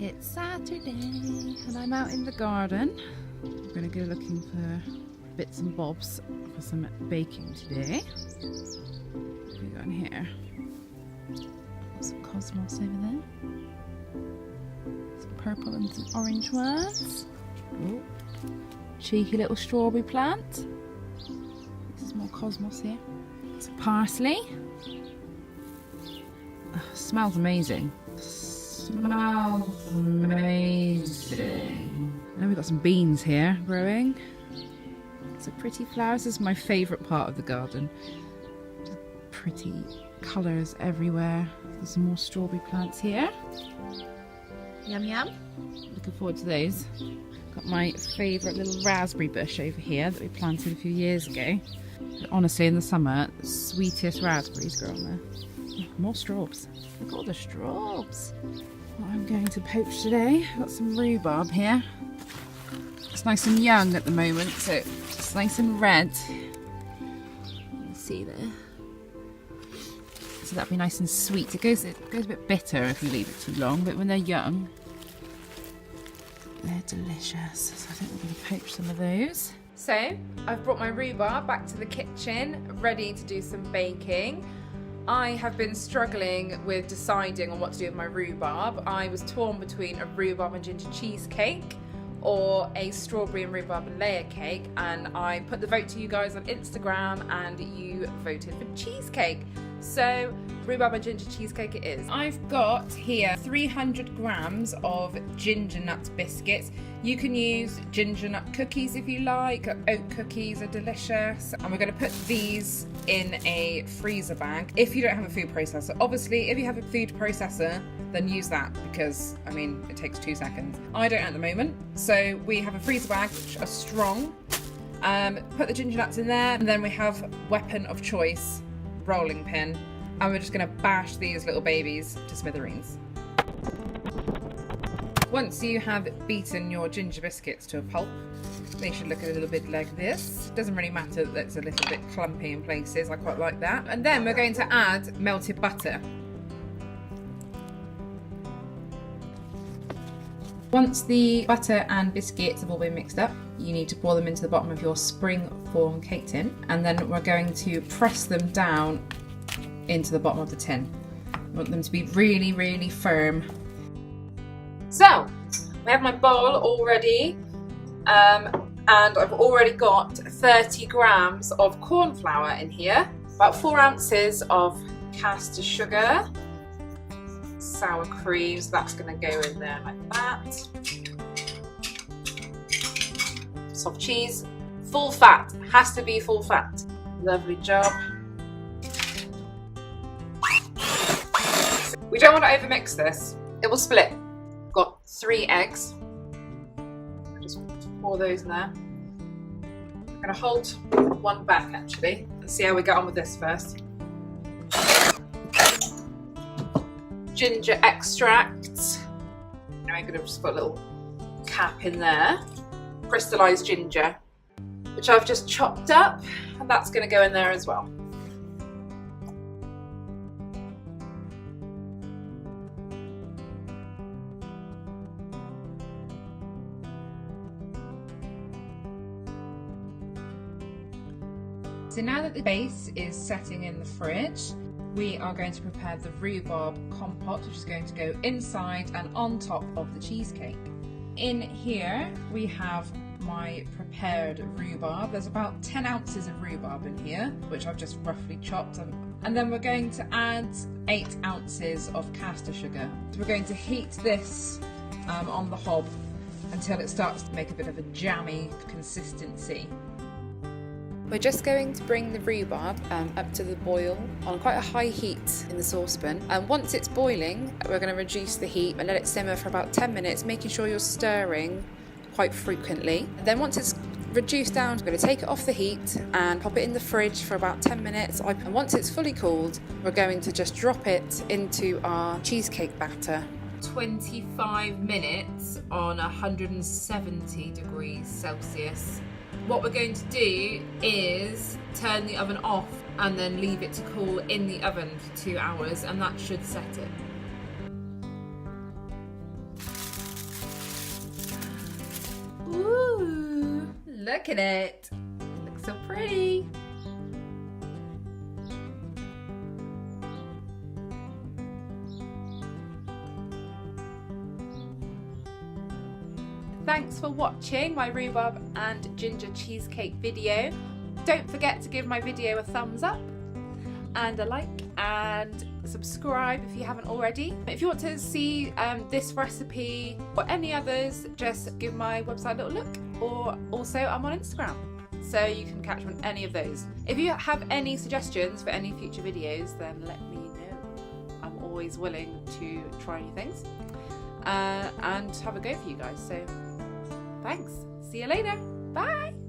It's Saturday and I'm out in the garden. We're going to go looking for bits and bobs for some baking today. What have we got in here? Got some cosmos over there. Some purple and some orange ones. Ooh. Cheeky little strawberry plant. This is more cosmos here. Some parsley. Oh, smells amazing. Smells amazing. And we've got some beans here growing. Some pretty flowers. This is my favourite part of the garden. Just pretty colours everywhere. There's some more strawberry plants here. Yum yum. Looking forward to those. Got my favourite little raspberry bush over here that we planted a few years ago. Honestly, in the summer, the sweetest raspberries grow on there. More straws. Look at all the straws. What I'm going to poach today, I've got some rhubarb here. It's nice and young at the moment, so it's nice and red. You can see there. So that'll be nice and sweet. It goes a bit bitter if you leave it too long, but when they're young, they're delicious. So I think we're going to poach some of those. So I've brought my rhubarb back to the kitchen, ready to do some baking. I have been struggling with deciding on what to do with my rhubarb. I was torn between a rhubarb and ginger cheesecake or a strawberry and rhubarb and layer cake, and I put the vote to you guys on Instagram and you voted for cheesecake. So rhubarb and ginger cheesecake it is. I've got here 300 grams of ginger nut biscuits. You can use ginger nut cookies if you like. Oat cookies are delicious. And we're going to put these in a freezer bag if you don't have a food processor. Obviously, if you have a food processor, then use that because, I mean, it takes 2 seconds. I don't at the moment. So we have a freezer bag which are strong. Put the ginger nuts in there, and then we have weapon of choice, rolling pin. And we're just going to bash these little babies to smithereens. Once you have beaten your ginger biscuits to a pulp, they should look a little bit like this. Doesn't really matter that it's a little bit clumpy in places, I quite like that. And then we're going to add melted butter. Once the butter and biscuits have all been mixed up, you need to pour them into the bottom of your springform cake tin, and then we're going to press them down into the bottom of the tin. I want them to be really, really firm. So, we have my bowl all ready, and I've already got 30 grams of cornflour in here, about 4 ounces of caster sugar, sour cream, so that's going to go in there like that, soft cheese, full fat, has to be full fat, lovely job. We don't want to overmix this, it will split. Got 3 eggs. Just pour those in there. I'm going to hold one back actually and see how we get on with this first. Ginger extract. Now I'm going to just put a little cap in there. Crystallised ginger, which I've just chopped up, and that's going to go in there as well. So now that the base is setting in the fridge, we are going to prepare the rhubarb compote, which is going to go inside and on top of the cheesecake. In here we have my prepared rhubarb. There's about 10 ounces of rhubarb in here, which I've just roughly chopped. And then we're going to add 8 ounces of caster sugar. So we're going to heat this on the hob until it starts to make a bit of a jammy consistency. We're just going to bring the rhubarb up to the boil on quite a high heat in the saucepan. And once it's boiling, we're going to reduce the heat and let it simmer for about 10 minutes, making sure you're stirring quite frequently. And then once it's reduced down, we're going to take it off the heat and pop it in the fridge for about 10 minutes. And once it's fully cooled, we're going to just drop it into our cheesecake batter. 25 minutes on 170 degrees Celsius. What we're going to do is turn the oven off and then leave it to cool in the oven for 2 hours, and that should set it. Look at it. It looks so pretty. Thanks for watching my rhubarb and ginger cheesecake video. Don't forget to give my video a thumbs up and a like, and subscribe if you haven't already. If you want to see this recipe or any others, just give my website a little look, or also I'm on Instagram, so you can catch me on any of those. If you have any suggestions for any future videos, then let me know. I'm always willing to try new things and have a go for you guys. So thanks, see you later, bye.